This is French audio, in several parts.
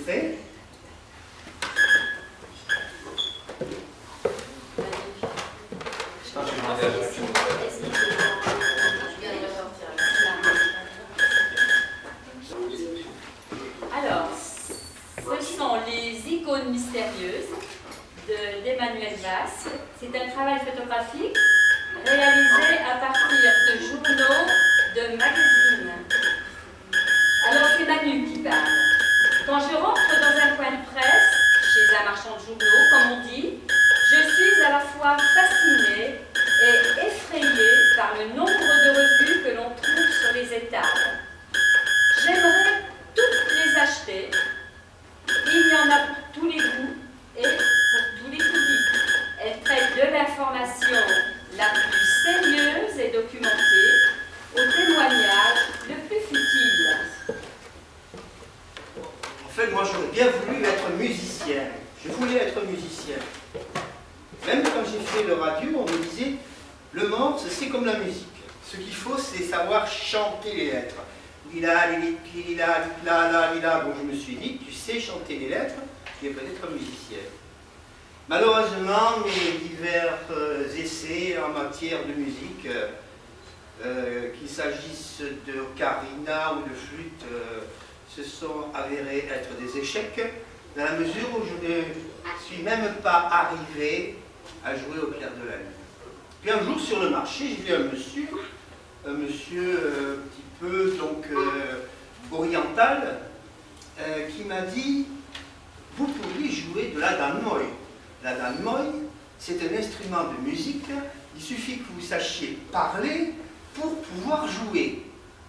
montrer. Alors, ce sont les icônes mystérieuses d'Emmanuel Vasse. C'est un travail photographique réalisé à partir de journaux, de magazines. Alors, c'est Manu qui parle. Quand je rentre dans un coin de presse, chez un marchand de journaux, comme on dit, je suis à la fois fascinée et effrayée par le nombre de revues que l'on trouve sur les étals. J'aimerais toutes les acheter. Il y en a pour tous les goûts et pour tous les publics. Elles traitent de l'information la plus sérieuse et documentée au témoignage le plus futile. En fait, moi, j'aurais bien voulu être musicien. Je voulais être musicien. Même quand j'ai fait le radio, on me disait, le morse, c'est comme la musique. Ce qu'il faut, c'est savoir chanter les lettres. Lila, lili, lila, lila, lila. Bon, je me suis dit, tu sais chanter les lettres, tu es peut-être musicien. Malheureusement, mes divers essais en matière de musique, qu'il s'agisse de carina ou de flûte, se sont avérés être des échecs, dans la mesure où je ne suis même pas arrivé à jouer au clair de la lune. Puis un jour, sur le marché, j'ai vu un monsieur un petit peu donc, oriental, qui m'a dit, vous pourriez jouer de la danmoy. La danmoy, c'est un instrument de musique, il suffit que vous sachiez parler pour pouvoir jouer.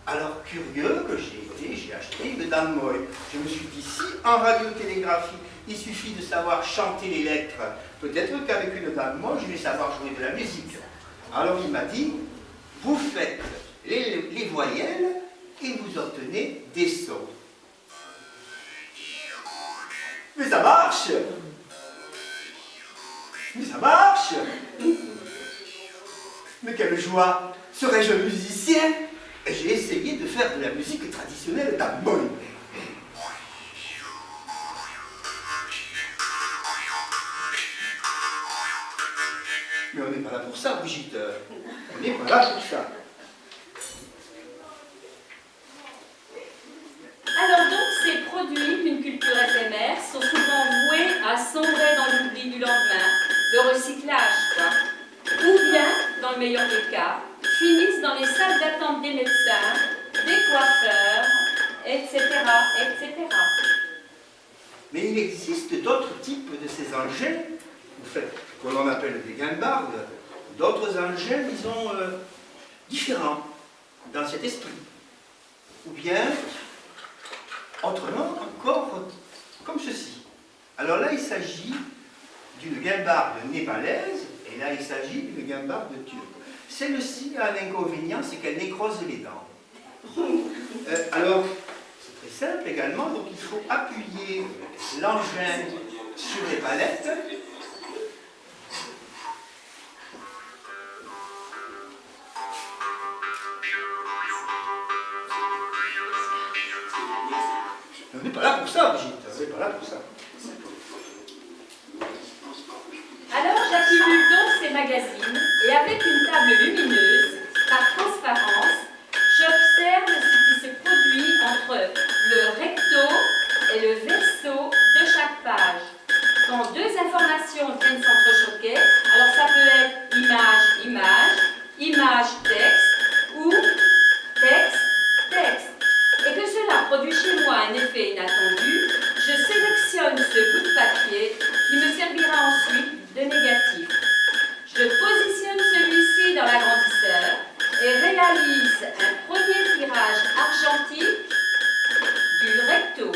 Alors, curieux que j'ai acheté une danmoy. Je me suis dit, si en radiotélégraphie, il suffit de savoir chanter les lettres, peut-être qu'avec une danmoy, je vais savoir jouer de la musique. Alors il m'a dit, vous faites les voyelles et vous obtenez des sons. Mais ça marche! Mais ça marche! Mais quelle joie! Serais-je musicien? Et j'ai essayé de faire de la musique traditionnelle danmoy. Mais on n'est pas là pour ça, Brigitte. On n'est pas là pour ça. Alors donc, ces produits d'une culture éphémère sont souvent voués à sombrer dans l'oubli du lendemain, le recyclage, quoi. Ou bien, dans le meilleur des cas, finissent dans les salles d'attente des médecins, des coiffeurs, etc., etc. Mais il existe d'autres types de ces engins, en fait, qu'on en appelle des guimbardes, d'autres engins, disons, différents dans cet esprit. Ou bien, autrement encore, comme ceci. Alors là, il s'agit d'une guimbarde népalaise, et là, il s'agit d'une guimbarde turque. Celle-ci a un inconvénient, c'est qu'elle nécrose les dents. Alors, c'est très simple également, donc il faut appuyer l'engin sur les palettes. On n'est pas là pour ça, Brigitte, on n'est pas là pour ça. Alors j'accumule donc ces magazines et avec une table lumineuse, par transparence, j'observe ce qui se produit entre le recto et le verso de chaque page. Quand deux informations viennent s'entrechoquer, alors ça peut être image-image, image-texte ou texte-texte. Et que cela produit chez moi un effet inattendu, je sélectionne ce bout de papier qui me servira ensuite de négatif. Je positionne celui-ci dans l'agrandisseur et réalise un premier tirage argentique du recto.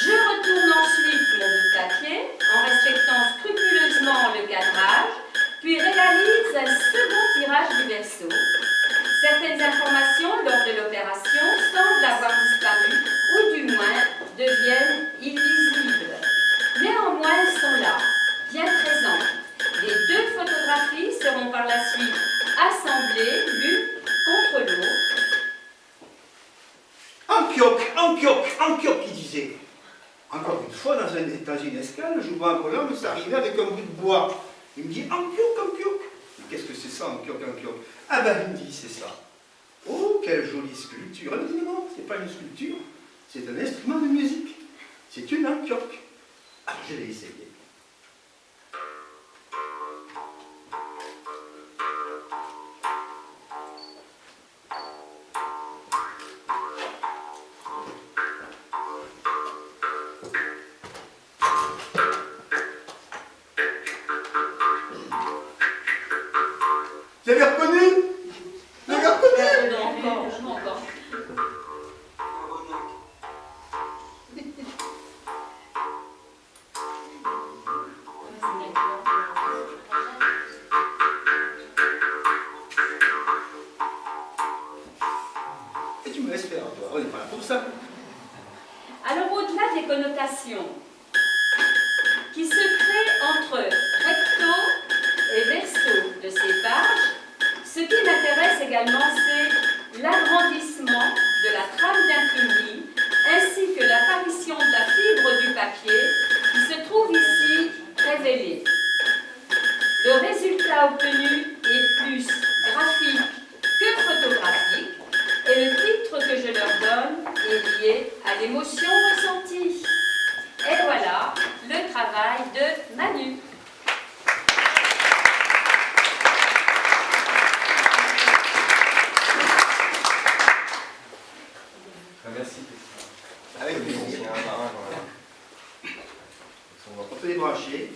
Je retourne ensuite mon bout de papier en respectant scrupuleusement le cadrage, puis réalise un second tirage du verso. Certaines informations lors de l'opération semblent avoir disparu ou du moins deviennent illisibles. Néanmoins, elles sont là, bien présentes. Les deux photographies seront par la suite assemblées l'une contre l'autre. Antioche, il disait. Encore une fois, dans une escale, je vois un bonhomme s'arriver avec un bout de bois. Il me dit « Ankyouk ». Qu'est-ce que c'est ça, Ankyouk? Ah ben, il me dit « C'est ça ». Oh, quelle jolie sculpture. Elle me dit « Non, c'est pas une sculpture, c'est un instrument de musique. C'est une Ankyouk ». Alors, je l'ai essayé. Vous avez reconnu? Vous avez reconnu? Non, encore. Et tu me laisses faire, toi. On n'est pas là pour ça. Alors, au-delà des connotations qui se créent entre recto et verso de ces pages, ce qui m'intéresse également, c'est l'agrandissement de la trame d'imprimerie, ainsi que l'apparition de la fibre du papier, qui se trouve ici révélée. Le résultat obtenu est plus graphique que photographique, et le titre que je leur donne est lié à l'émotion ressentie. Et voilà le travail de Manu. Merci. Avec plaisir. On peut débrancher.